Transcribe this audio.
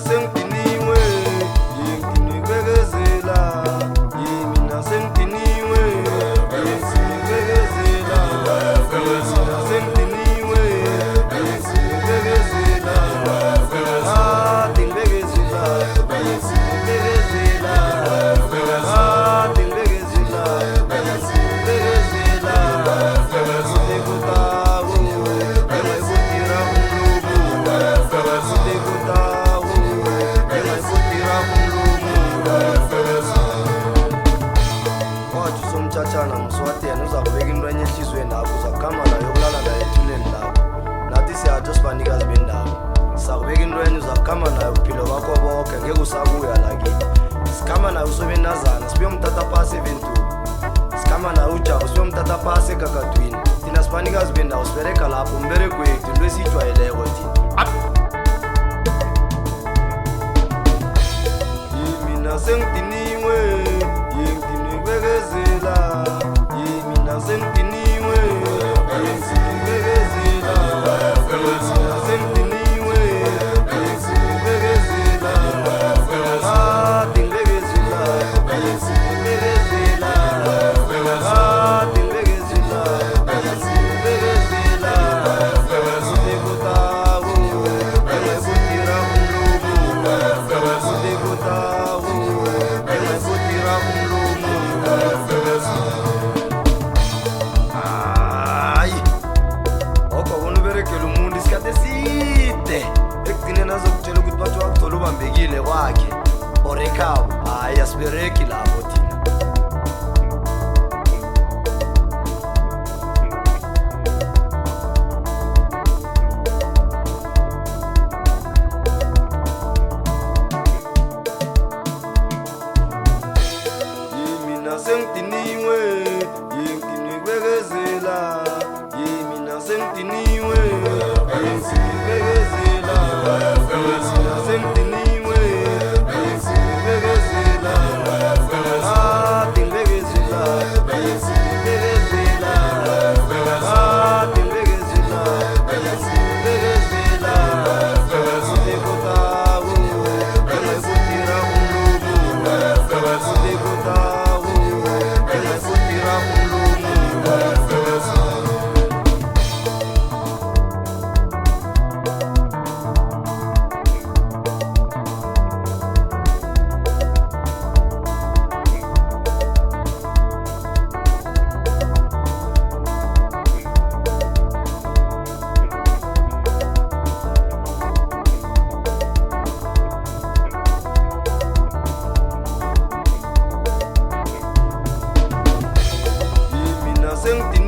sengidiniwe, nginibekezela, mina sengidiniwe, nginibekezela, mina sengidiniwe, nginibekezela, dingibekezela, nginibekezela, dingibekezela, nginibekezela, ngikutawo, engayibutira umlumu, ngikutawo, engayibutira umlumu. Wathi somthatshana mswateni uzakubeka into enye ehliziyweni lakho, uzakuhamba nayo yokulala nayo ethuneni lakho. Nathi siyatsho sibanikazi bendawo, sakubeka into enye uzakuhamba nayo uphilo bakho boke, ngeke usabuya lakithi. Sikhamba nayo usobenazana, sibuyomthatha phasi eventuku, sikhamba nayo ujabu, sibuyomthatha phasi egagadwini. Thina sibanikazi bendawo siberega lapho umberego wethu, into esiyijwayeleko thina. Mina sengidiniwe, nginibekezela, mina sengidiniwe, nginibekezela, mina sengidiniwe, nginibekezela, dingibekezela, nginibekezela, dingibekezela, nginibekezela, ngikutawo, engayibutira umlumu, ngikutawo, engayibutira umlumu. Hayi, oko bona uberegela umuntu isikhathi eside, ekugcineni azokutshela ukuthi bathi wakuthola ubambekile kwakhe or ekhabo. Hayi, asiberegi lapho thina. Mina sengidiniwe, nginibekezela, mina sengidiniwe, nginibekezela, mina sengidiniwe, nginibekezela, dingibekezela, nginibekezela, dingibekezela, nginibekezela, ngikutawo, engayibutira umlumu, ngikutawo, engayibutira umlumu. Mina sengidiniwe,